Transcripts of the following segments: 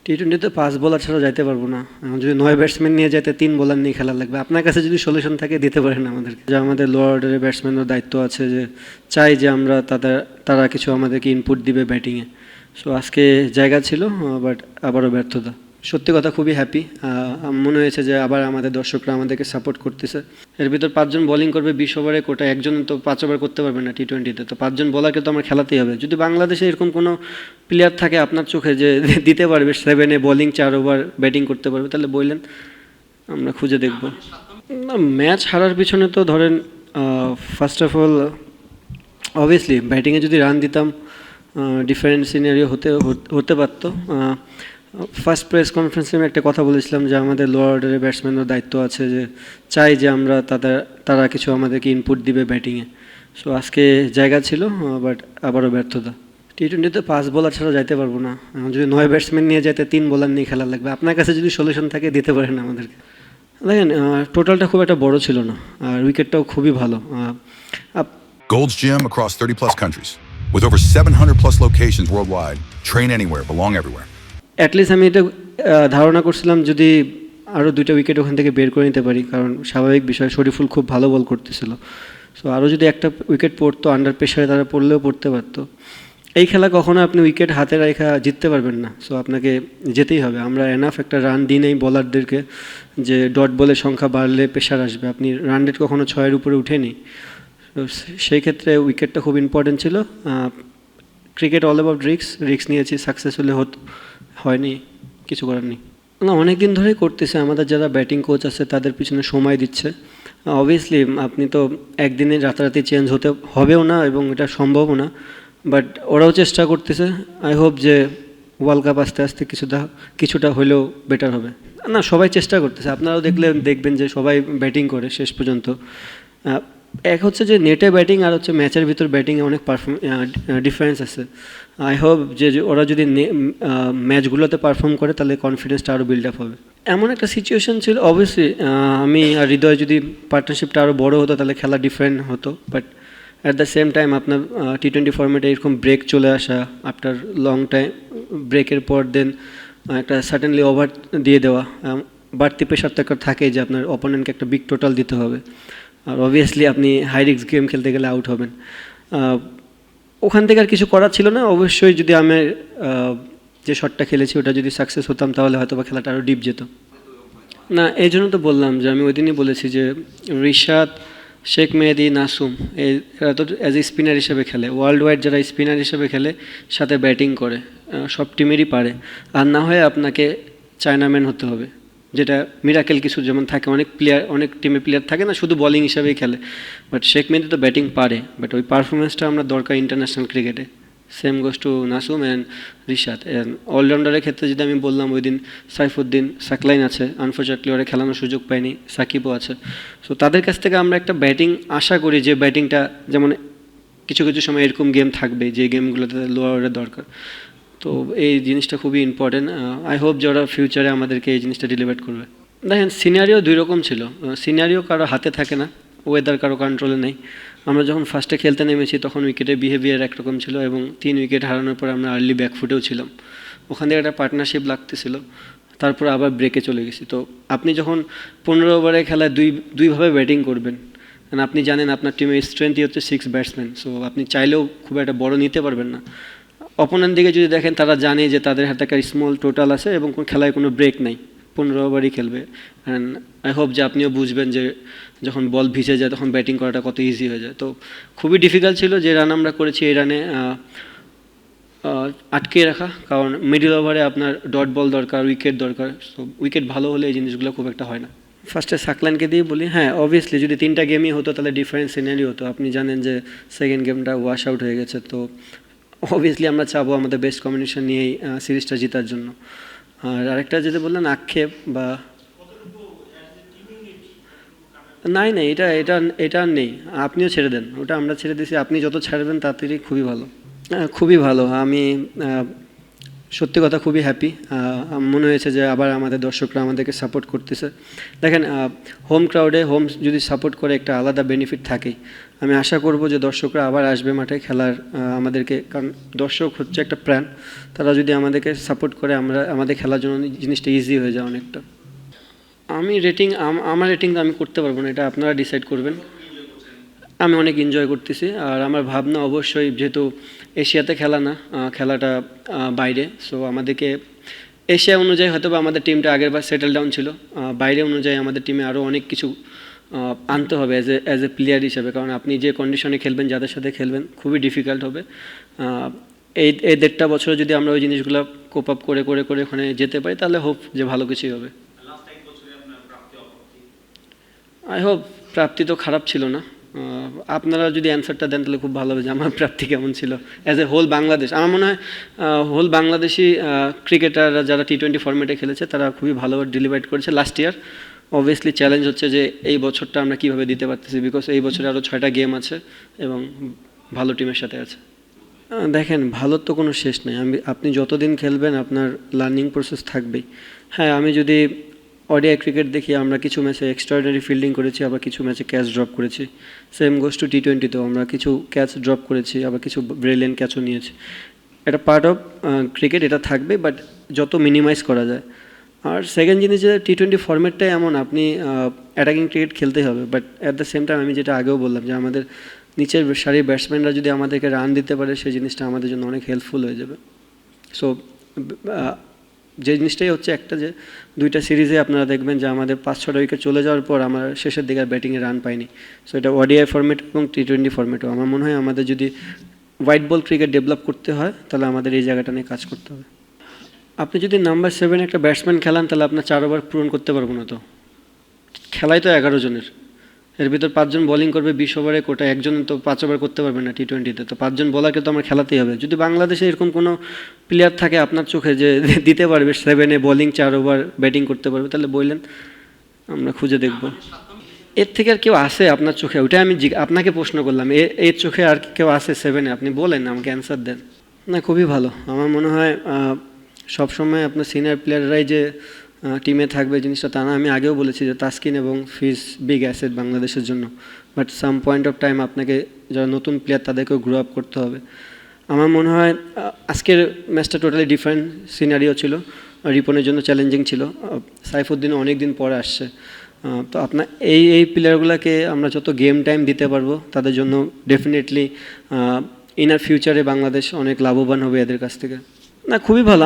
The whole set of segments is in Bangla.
টি-টোয়েন্টিতে 5 বোলার ছাড়া যাইতে পারবো না। এখন যদি 9 ব্যাটসম্যান নিয়ে যাইতে 3 বোলার নিয়ে খেলা লাগবে। আপনার কাছে যদি সলিউশন থাকে দিতে পারেন আমাদেরকে। যে আমাদের লোয়ার অর্ডারের ব্যাটসম্যানের দায়িত্ব আছে, যে চাই যে আমরা তারা কিছু আমাদেরকে ইনপুট দিবে ব্যাটিংয়ে। সো আজকে জায়গা ছিল, বাট আবারও ব্যর্থতা। সত্যি কথা খুবই হ্যাপি। মনে হয়েছে যে আবার আমাদের দর্শকরা আমাদেরকে সাপোর্ট করতেছে। এর ভিতর 5 জন বোলিং করবে 20 ওভারে, কোটা একজন তো 5 ওভার করতে পারবে না টি-টোয়েন্টিতে। তো 5 জন বোলারকে তো আমার খেলাতেই হবে। যদি বাংলাদেশে এরকম কোনো প্লেয়ার থাকে আপনার চোখে যে দিতে পারবে 7-এ বোলিং 4 ওভার ব্যাটিং করতে পারবে, তাহলে বললেন, আমরা খুঁজে দেখব। না, ম্যাচ হারার পিছনে তো ধরেন ফার্স্ট অফ অল অবভিয়াসলি ব্যাটিংয়ে যদি রান দিতাম ডিফারেন্ট সিনারিও হতে পারতো। ফার্স্ট প্রেস কনফারেন্সে আমি একটা কথা বলেছিলাম যে আমাদের লোয়ার অর্ডারের ব্যাটসম্যানের দায়িত্ব আছে, যে চাই যে আমরা তারা কিছু আমাদেরকে ইনপুট দিবে ব্যাটিংয়ে। সো আজকে জায়গা ছিল, বাট আবারও ব্যর্থতা। টি-টোয়েন্টিতে 5 বোলার ছাড়া যাইতে পারবো না। এখন যদি 9 ব্যাটসম্যান নিয়ে যাইতে 3 বোলার নিয়ে খেলা লাগবে। আপনার কাছে যদি সলিউশন থাকে দিতে পারেন আমাদেরকে। দেখেন, টোটালটা খুব একটা বড় ছিল না, আর উইকেটটাও খুবই ভালো। Gold's Gym across 30 plus countries. With over 700 plus locations worldwide. Train anywhere, belong everywhere. At least আমি এটা ধারণা করছিলাম যদি আরও 2টা উইকেট ওখান থেকে বের করে নিতে পারি, কারণ স্বাভাবিক বিষয় শরীফুল খুব ভালো বল করতেছিল। সো আরও যদি একটা উইকেট পড়তো, আন্ডার প্রেশারে তারা পড়লেও পড়তে পারতো। এই খেলা কখনো আপনি উইকেট হাতে রেখা জিততে পারবেন না। সো আপনাকে যেতেই হবে। আমরা এনাফ একটা রান দিই নেই বোলারদেরকে, যে ডট বলের সংখ্যা বাড়লে প্রেশার আসবে। আপনি রান রেট কখনো 6-এর উপরে উঠেনি। তো সেই ক্ষেত্রে উইকেটটা খুব ইম্পর্টেন্ট ছিল। ক্রিকেট অল অ্যাবাউট রিস্ক নিয়েছি, সাকসেসফুলি হয়নি, কিছু করার নেই। না, অনেক দিন ধরেই করতেছে। আমাদের যারা ব্যাটিং কোচ আছে তাদের পিছনে সময় দিচ্ছে। অবভিয়াসলি আপনি তো একদিনে রাতারাতি চেঞ্জ হবেও না, এবং এটা সম্ভবও না, বাট ওরাও চেষ্টা করতেছে। আই হোপ যে ওয়ার্ল্ড কাপ আস্তে আস্তে কিছুটা হলেও বেটার হবে। না, সবাই চেষ্টা করতেছে। আপনারাও দেখবেন যে সবাই ব্যাটিং করে শেষ পর্যন্ত। এক হচ্ছে যে নেটে ব্যাটিং, আর হচ্ছে ম্যাচের ভিতর ব্যাটিংয়ে অনেক ডিফারেন্স আছে। আই হোপ যে ওরা যদি ম্যাচগুলোতে পারফর্ম করে তাহলে কনফিডেন্সটা আরও বিল্ড আপ হবে। এমন একটা সিচুয়েশন ছিল, অবভিয়াসলি আমি আর হৃদয় যদি পার্টনারশিপটা আরও বড় হতো তাহলে খেলা ডিফারেন্ট হতো, but at the same time আপনার টি-টোয়েন্টি ফর্মেটে এরকম ব্রেক চলে আসা, আফটার লং টাইম ব্রেকের পর দেন একটা সাডেনলি ওভার দিয়ে দেওয়া, বাড়তি প্রেশার তো একটা থাকে যে আপনার অপোনেন্টকে একটা বিগ টোটাল দিতে হবে, আর অবভিয়াসলি আপনি হাই রিস্ক গেম খেলতে গেলে আউট হবেন। ওখান থেকে আর কিছু করার ছিল না। অবশ্যই যদি আমি যে শটটা খেলেছি ওটা যদি সাকসেস হতাম তাহলে হয়তো বা খেলাটা আরও ডিপ যেত না। এই জন্য তো বললাম যে আমি ওই দিনই বলেছি যে রিশাদ, শেখ মেহেদি, নাসুম এরা তো অ্যাজ এ স্পিনার হিসেবে খেলে। ওয়ার্ল্ড ওয়াইড যারা স্পিনার হিসেবে খেলে সাথে ব্যাটিং করে, সব টিমেরই পারে। আর না হয় আপনাকে চায়নাম্যান হতে হবে, যেটা মিরাকেল কিছু যেমন থাকে। অনেক টিমে প্লেয়ার থাকে না, শুধু বোলিং হিসাবেই খেলে, বাট শেখ মেহেদি তো ব্যাটিং পারে, বাট ওই পারফরমেন্সটা আমরা দরকার ইন্টারন্যাশনাল ক্রিকেটে। Same goes to Nasum and Rishad. অলরাউন্ডারের ক্ষেত্রে যদি আমি বললাম, ওই দিন সাইফুদ্দিন, সাকলাইন আছে, আনফর্চুনেটলি ওরা খেলানোর সুযোগ পায়নি, সাকিবও আছে। সো তাদের কাছ থেকে আমরা একটা ব্যাটিং আশা করি, যে ব্যাটিংটা যেমন কিছু কিছু সময় এরকম গেম থাকবে যে গেমগুলোতে লোয়ারের দরকার। তো এই জিনিসটা খুবই ইম্পর্টেন্ট। আই হোপ যে ওরা ফিউচারে আমাদেরকে এই জিনিসটা ডেলিভার করবে। দেখেন, সিনারিও 2 রকম ছিল। সিনারিও কারো হাতে থাকে না, ওয়েদার কারো কন্ট্রোলে নেই। আমরা যখন ফার্স্টে খেলতে নেমেছি তখন উইকেটের বিহেভিয়ার একরকম ছিল, এবং 3 উইকেট হারানোর পর আমরা আর্লি ব্যাকফুটেও ছিলাম। ওখান থেকে একটা পার্টনারশিপ লাগতেছিল, তারপর আবার ব্রেকে চলে গেছি। তো আপনি যখন 15 ওভারের খেলায় দুইভাবে ব্যাটিং করবেন, কারণ আপনি জানেন আপনার টিমের স্ট্রেংথই হচ্ছে 6 ব্যাটসম্যান। সো আপনি চাইলেও খুব একটা বড় নিতে পারবেন না। অপোনেন্ট দিকে যদি দেখেন, তারা জানে যে তাদের হাতে একটা স্মল টোটাল আছে এবং খেলায় কোনো ব্রেক নাই, 15 ওভারই খেলবে। অ্যান্ড আই হোপ যে আপনিও বুঝবেন যে যখন বল ভিজে যায় তখন ব্যাটিং করাটা কত ইজি হয়ে যায়। তো খুবই ডিফিকাল্ট ছিল যে রান আমরা করেছি। এই রানে আটকে রাখা, কারণ মিডল ওভারে আপনার ডট বল দরকার, উইকেট দরকার। সো উইকেট ভালো হলে এই জিনিসগুলো খুব একটা হয় না। ফার্স্টে সাকলাইনকে দিয়ে বলি, হ্যাঁ অবভিয়াসলি যদি 3টা গেমই হতো তাহলে ডিফারেন্ট সিনারি হতো। আপনি জানেন যে সেকেন্ড গেমটা ওয়াশ আউট হয়ে গেছে। তো অবভিয়াসলি আমরা চাবো আমাদের বেস্ট কম্বিনেশন নিয়েই সিরিজটা জেতার জন্য। আর আরেকটা যেটা বললেন আক্ষেপ বা নাই, এটা আর নেই। আপনিও ছেড়ে দেন, ওটা আমরা ছেড়ে দিয়েছি। আপনি যত ছাড়বেন তাড়াতাড়ি খুবই ভালো। খুবই ভালো। আমি সত্যি কথা খুবই হ্যাপি। মনে হয়েছে যে আবার আমাদের দর্শকরা আমাদেরকে সাপোর্ট করতেছে। দেখেন হোম ক্রাউডে হোম যদি সাপোর্ট করে একটা আলাদা বেনিফিট থাকেই। আমি আশা করব যে দর্শকরা আবার আসবে মাঠে খেলার আমাদেরকে, কারণ দর্শক হচ্ছে একটা প্রাণ। তারা যদি আমাদেরকে সাপোর্ট করে আমরা আমাদের খেলার জন্য জিনিসটা ইজি হয়ে যায় অনেকটা। আমি রেটিং আমার রেটিং আমি করতে পারবো না, এটা আপনারা ডিসাইড করবেন। আমি অনেক এনজয় করতেছি, আর আমার ভাবনা অবশ্যই যেহেতু এশিয়াতে খেলা না, খেলাটা বাইরে, সো আমাদেরকে এশিয়া অনুযায়ী হয়তো বা আমাদের টিমটা আগেরবার সেটেল ডাউন ছিল, বাইরে অনুযায়ী আমাদের টিমে আরও অনেক কিছু আনতে হবে অ্যাজ এ প্লেয়ার হিসেবে, কারণ আপনি যে কন্ডিশনে খেলবেন, যাদের সাথে খেলবেন, খুবই ডিফিকাল্ট হবে। এই 1.5 বছরে যদি আমরা ওই জিনিসগুলো কোপ আপ করে করে করে ওখানে যেতে পারি, তাহলে হোপ যে ভালো কিছুই হবে। আই হোপ প্রাপ্তি তো খারাপ ছিল না। আপনারা যদি অ্যান্সারটা দেন তাহলে খুব ভালো হবে যে আমার প্রাপ্তি কেমন ছিল অ্যাজ এ হোল বাংলাদেশ। আমার মনে হয় হোল বাংলাদেশি ক্রিকেটাররা যারা T20 ফরম্যাটে খেলেছে তারা খুবই ভালোভাবে ডেলিভার করেছে লাস্ট ইয়ার। অবভিয়াসলি চ্যালেঞ্জ হচ্ছে যে এই বছরটা আমরা কীভাবে দিতে পারতেছি, বিকজ এই বছরে আরও 6টা গেম আছে এবং ভালো টিমের সাথে আছে। দেখেন, ভালোর তো কোনো শেষ নেই। আপনি যতদিন খেলবেন আপনার লার্নিং প্রসেস থাকবেই। হ্যাঁ, আমি যদি ওডিআই ক্রিকেট দেখি, আমরা কিছু ম্যাচে এক্সট্রাঅর্ডিনারি ফিল্ডিং করেছি, আবার কিছু ম্যাচে ক্যাচ ড্রপ করেছি। সেম গোস টু T20তেও আমরা কিছু ক্যাচ ড্রপ করেছি, আবার কিছু ব্রিলিয়েন্ট ক্যাচও নিয়েছি। এটা পার্ট অফ ক্রিকেট, এটা থাকবে, বাট যত মিনিমাইজ করা যায়। আর সেকেন্ড জিনিস যে T20 ফরম্যাটটাই এমন, আপনি অ্যাটাকিং ক্রিকেট খেলতেই হবে, but at the same time আমি যেটা আগেও বললাম যে আমাদের নিচের সারির ব্যাটসম্যানরা যদি আমাদেরকে রান দিতে পারে, সেই জিনিসটা আমাদের জন্য অনেক হেল্পফুল হয়ে যাবে। সো যে জিনিসটাই হচ্ছে একটা, যে 2টা সিরিজে আপনারা দেখবেন যে আমাদের 5-6টা উইকেট চলে যাওয়ার পর আমরা শেষের দিকে আর ব্যাটিংয়ে রান পাইনি। সো এটা ওডিআই ফরম্যাট এবং T20 ফরম্যাটও আমার মনে হয় আমাদের যদি হোয়াইট বল ক্রিকেট ডেভেলপ করতে হয়, তাহলে আমাদের এই জায়গাটা নিয়ে কাজ করতে হবে। আপনি যদি নাম্বার 7 একটা ব্যাটসম্যান খেলান, তাহলে আপনার 4 ওভার পূরণ করতে পারবো না। তো খেলাই তো 11 জনের, এর ভিতর 5 জন বোলিং করবে 20 ওভারে, কোটা একজন তো 5 ওভার করতে পারবে না T20তে। তো 5 জন বোলারকে তো আমার খেলাতেই হবে। যদি বাংলাদেশে এরকম কোনো প্লেয়ার থাকে আপনার চোখে যে দিতে পারবে 7-এ বোলিং 4 ওভার ব্যাটিং করতে পারবে, তাহলে বললেন, আমরা খুঁজে দেখব। এর থেকে আর কেউ আসে আপনার চোখে? ওইটা আমি আপনাকে প্রশ্ন করলাম, এর চোখে আর কেউ আসে 7-এ? আপনি বলেন, আমাকে অ্যান্সার দেন না। খুবই ভালো। আমার মনে হয় সবসময় আপনার সিনিয়র প্লেয়াররাই যে টিমে থাকবে জিনিসটা তা না। আমি আগেও বলেছি যে তাসকিন এবং ফিজ বিগ অ্যাসেট বাংলাদেশের জন্য, but some point of time আপনাকে যারা নতুন প্লেয়ার তাদেরকেও গ্রো আপ করতে হবে। আমার মনে হয় আজকের ম্যাচটা টোটালি ডিফারেন্ট সিনারিও ছিল, রিপনের জন্য চ্যালেঞ্জিং ছিল। সাইফুদ্দিনও অনেক দিন পরে আসছে। তো আপনার এই প্লেয়ারগুলোকে আমরা যত গেম টাইম দিতে পারবো, তাদের জন্য ডেফিনেটলি ইনার ফিউচারে বাংলাদেশ অনেক লাভবান হবে এদের কাছ থেকে। না, খুবই ভালো।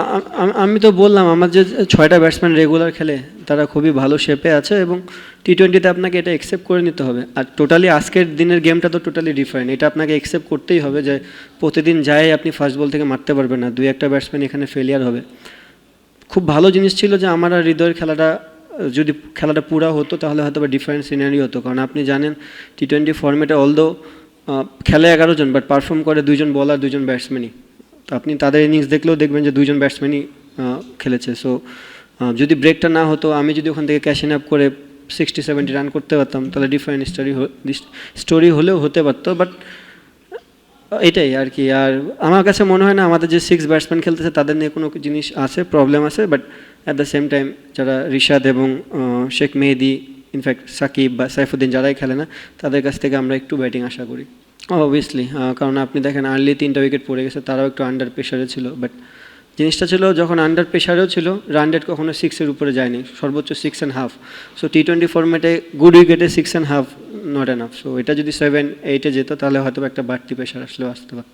আমি তো বললাম আমার যে 6টা ব্যাটসম্যান রেগুলার খেলে তারা খুবই ভালো শেপে আছে, এবং T20তে আপনাকে এটা অ্যাকসেপ্ট করে নিতে হবে। আর টোটালি আজকের দিনের গেমটা তো টোটালি ডিফারেন্ট, এটা আপনাকে অ্যাকসেপ্ট করতেই হবে যে প্রতিদিন যায় আপনি ফার্স্ট বল থেকে মারতে পারবেন না, 2-1টা ব্যাটসম্যান এখানে ফেলিয়ার হবে। খুব ভালো জিনিস ছিল যে আমার আর হৃদয়ের খেলাটা, যদি খেলাটা পুরা হতো তাহলে হয়তো বা ডিফারেন্ট সিনারি হতো। কারণ আপনি জানেন T20 ফর্মেটে অলদো খেলে 11 জন, বাট পারফর্ম করে 2 জন বলার 2 জন ব্যাটসম্যানই। তো আপনি তাদের ইনিংস দেখলেও দেখবেন যে 2 জন ব্যাটসম্যানই খেলেছে। সো যদি ব্রেকটা না হতো, আমি যদি ওখান থেকে ক্যাশ ইন আপ করে 60-70 রান করতে পারতাম, তাহলে ডিফারেন্ট স্টোরি হলেও হতে পারতো। বাট এটাই আর কি। আর আমার কাছে মনে হয় না আমাদের যে 6 ব্যাটসম্যান খেলতেছে তাদের নিয়ে কোনো জিনিস আছে, প্রবলেম আছে। But at the same time যারা রিশাদ এবং শেখ মেহেদি, ইনফ্যাক্ট সাকিব বা সাইফুদ্দিন যারাই খেলে না, তাদের কাছ থেকে আমরা একটু ব্যাটিং আশা করি অবভিয়াসলি। কারণ আপনি দেখেন আর্লি 3টা উইকেট পড়ে গেছে, তারাও একটু আন্ডার প্রেশারে ছিল। বাট জিনিসটা ছিল যখন আন্ডার প্রেশারেও ছিল, রান রেট কখনো 6-এর উপরে যায়নি, সর্বোচ্চ 6.5। সো T20 ফরম্যাটে গুড উইকেটে 6.5 নট এনাফ। সো এটা যদি 7-8-এ যেত তাহলে হয়তো একটা বাড়তি প্রেশার আসলেও আসতে পারত।